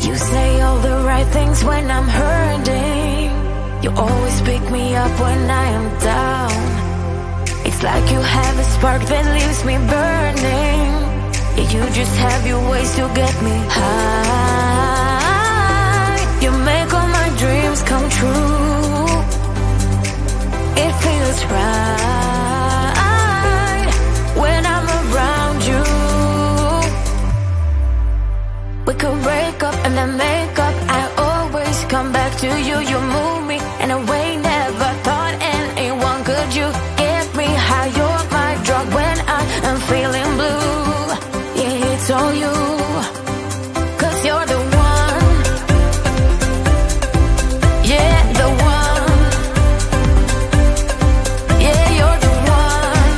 You say all the right things when I'm hurting. You always pick me up when I am down. It's like you have a spark that leaves me burning. Yeah, you just have your ways to get me high. You make all my dreams come true. It feels right when I'm around you. We could break up and then make up. I always come back to you. You move me in a way never thought anyone could. You get me high. You're my drug when I am feeling blue. Yeah, it's all you, 'cause you're the one. Yeah, the one. Yeah, you're the one.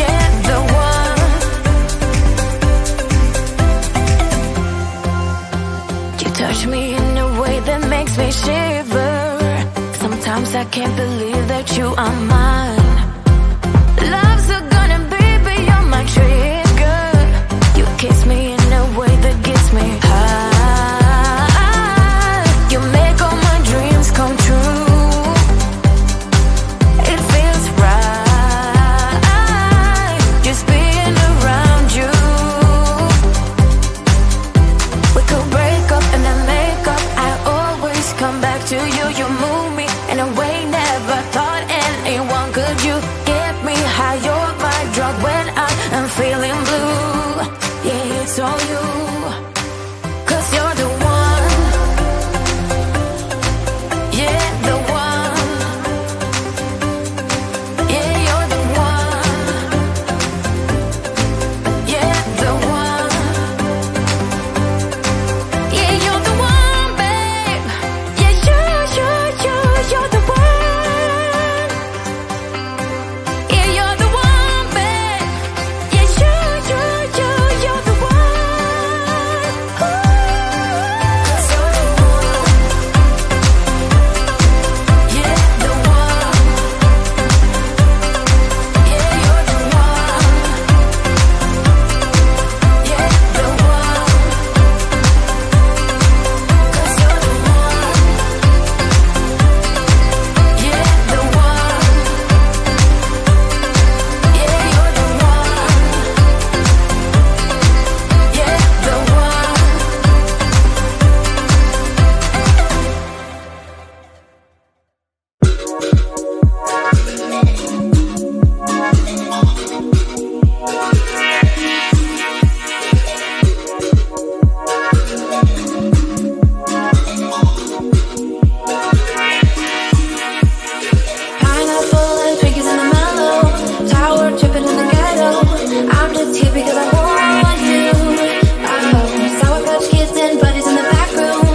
Yeah, the one. You touch me in a way that makes me shiver. Sometimes I can't believe that you are mine. Love's gonna be beyond my trigger. You kiss me in a way that gets me high. You make all my dreams come true. It feels right just being around you. We could break up and then make up. I always come back to you. You move me in a way never thought anyone could. You get me high. You're my drug when I am feeling blue. Yeah, it's all you, 'cause you're the one. Yeah, the one. Yeah, you're the one. Yeah, the one. Yeah, you're the one, babe. Yeah, you're the one. Yeah, you're the one, babe. Yeah, you're the one. Yeah, the one. Yeah, you're the one. Yeah, the one. 'Cause you're the one. Yeah, the one. Yeah, you're the one. Yeah, the one. Pineapple and Twinkies in the mellow. Tower tripping in the ghetto. I'm just here because I want you. Sour Patch Kids and buddies in the back room.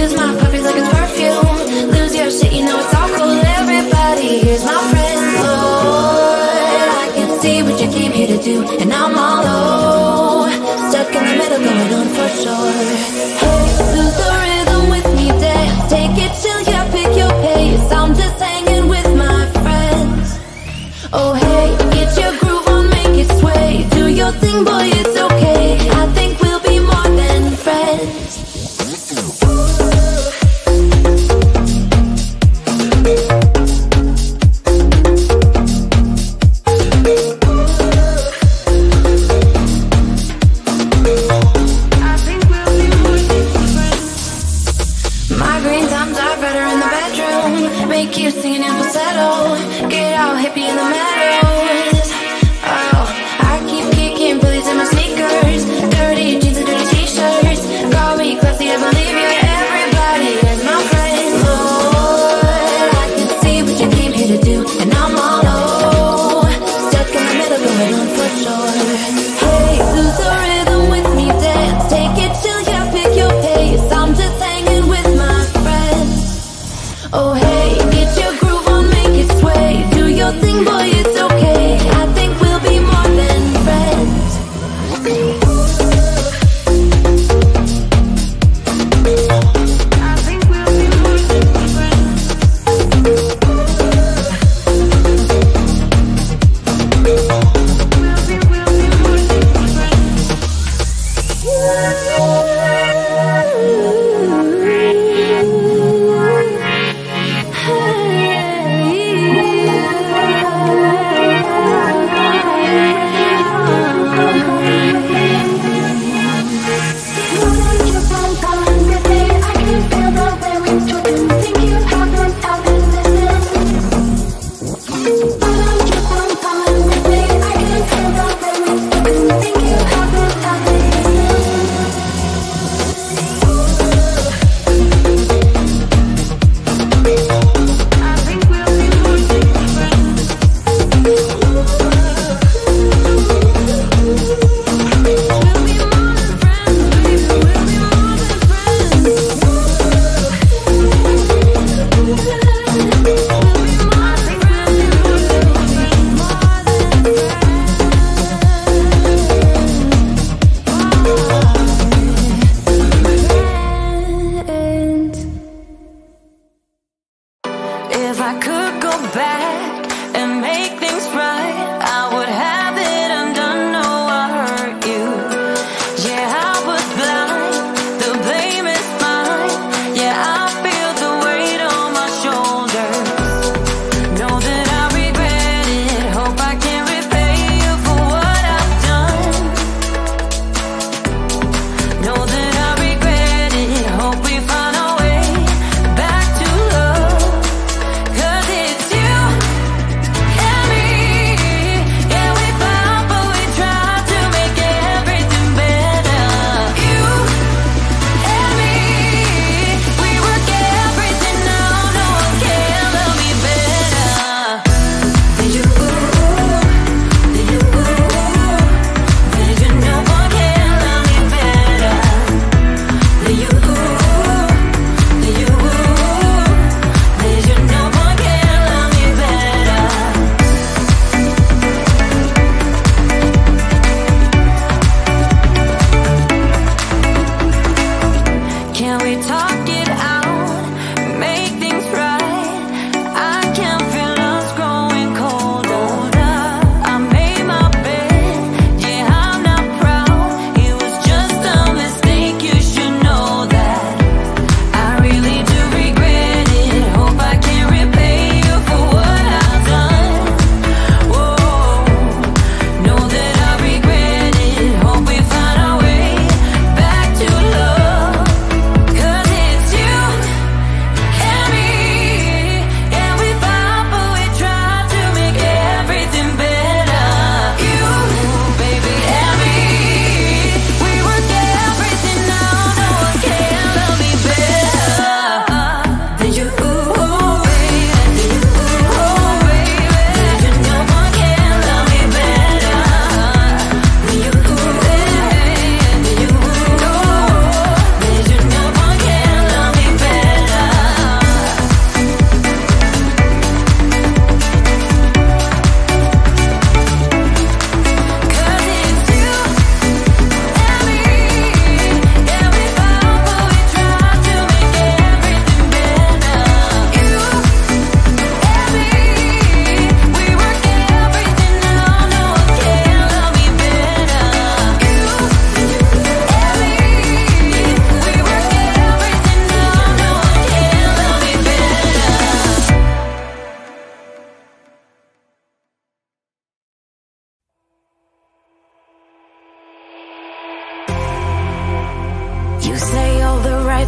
Use my puppies like it's perfume. Lose your shit, you know it's all cool. Everybody, here's my friend Lord. I can see what you came here to do, and I'm all low. Stuck in the middle, going on for sure. Hey, lose the rhythm with me, dance. Take it chill, yeah, pick your pace. I'm just hanging with my friends. Oh hey, get your groove on, make it sway. Do your thing, boy, it's okay. I think we'll be more than friends. I think we'll be more than friends. Migraine times are better in the bedroom. Make you singing in falsetto. Get out hippie in the meadows. Oh, I keep kicking bullies in my sneakers.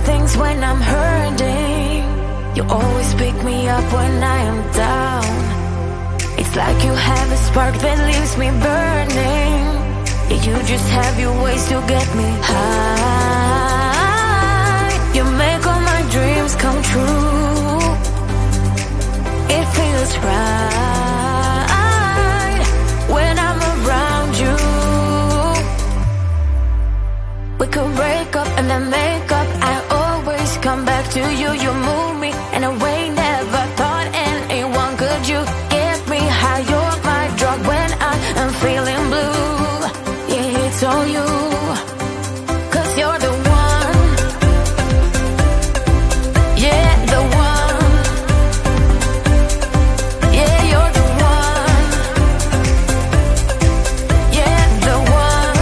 things when I'm hurting. You always pick me up when I am down. It's like you have a spark that leaves me burning. Yeah, you just have your ways to get me high. You make all my dreams come true. It feels right when I'm around you. We could break up and then make up. I always come back to you. You move me in a way never thought anyone could. You get me high. You're my drug when I am feeling blue. Yeah, it's all you, 'cause you're the one. Yeah, the one. Yeah, you're the one. Yeah, the one.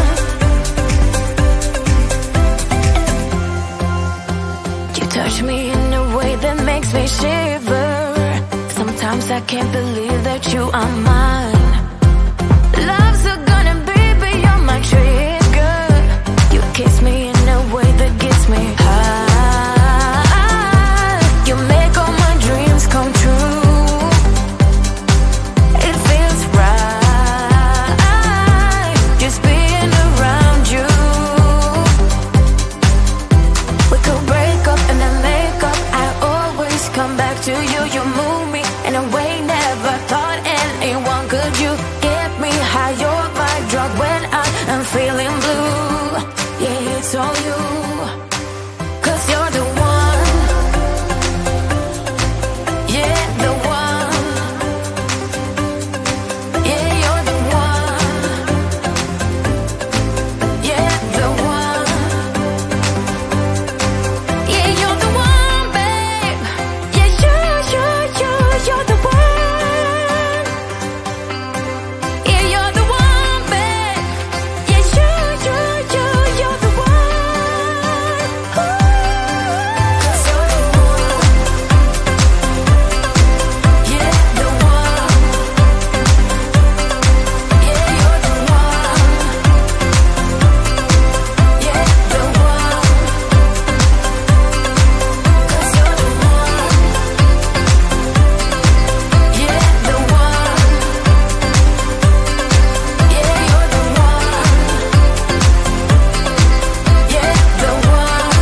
You touch me in a way that makes me shiver. Sometimes I can't believe that you are mine. Love's a gun and baby, you're my trigger. You kiss me in a way that gets me high. You make all my dreams come true. It feels right just being around you. We could break up and then make up. I always come back to you. You move me in a way never thought anyone could. You get me high. You're my drug when I am feeling blue. Yeah, it's all you, 'cause you're the one. Yeah, the one. Yeah, you're the one. Yeah, the one. Yeah, you're the one, babe. Yeah, you're the one. Yeah, you're the one, babe. Yeah, you're the one. Ooh. 'Cause you're the one. Yeah, the one. Yeah, you're the one. Yeah, the one. 'Cause you're the one. Yeah, the one. Yeah, you're the one. Yeah, the one.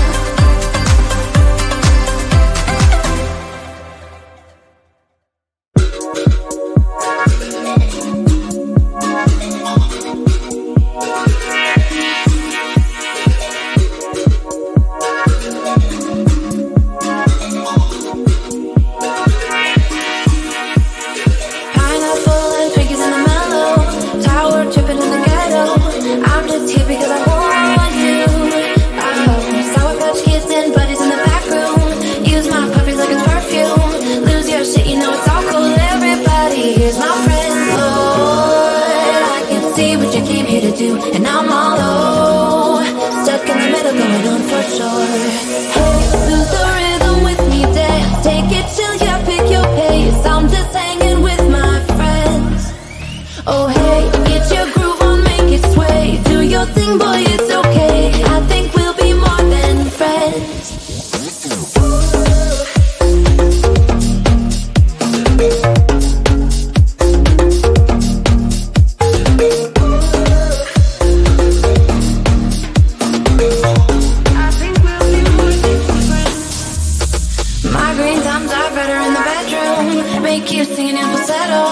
Pineapple and Twinkies in the mellow. Tower tripping in the ghetto. I'm just here because I want you. Sour Patch Kids and buddies in the back room. Use my puppies like it's perfume. Lose your shit, you know it's all cool. Everybody, here's my friend. Lord, I can see what you came here to do, and I'm all low. Stuck in the middle, going on for sure. Hey, lose the rhythm with me, dance. Take it chill, yeah, pick your pace. I'm just hanging with my friends. Oh hey, get your groove on, make it sway. Do your thing, boy, it's okay. I think we'll be more than friends. I think we'll be more than friends. My green thumbs are better in the bedroom. Make you singing in falsetto.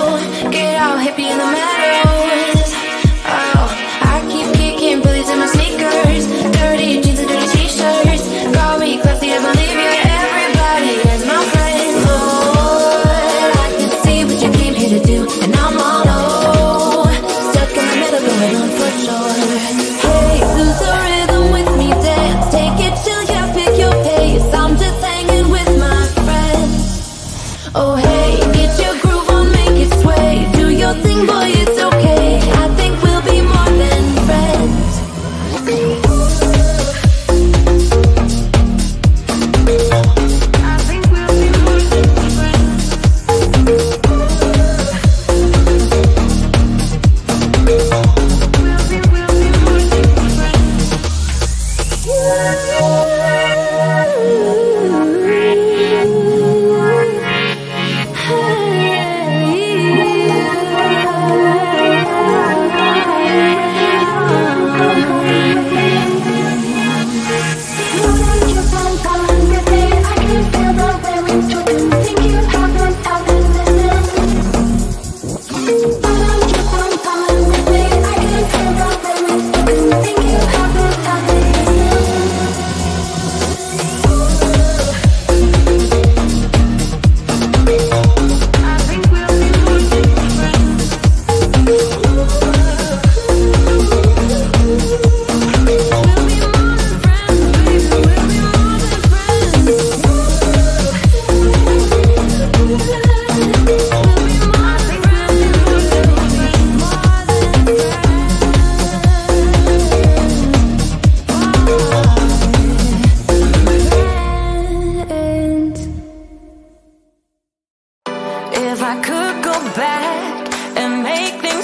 Get all hippie in the meadows. Oh, I keep kicking Billies in my sneakers. Dirty jeans and dirty t-shirts. Call me classy, I believe you. Everybody is my friend. Lord, I can see what you came here to do, and I'm all low. Stuck in the middle, going on for sure. Hey, lose the rhythm with me, dance. Take it chill, yeah, pick your pace. I'm just hanging with my friends. Oh hey, get your groove on, make it sway. Do your thing, boy, it's okay.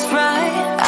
right.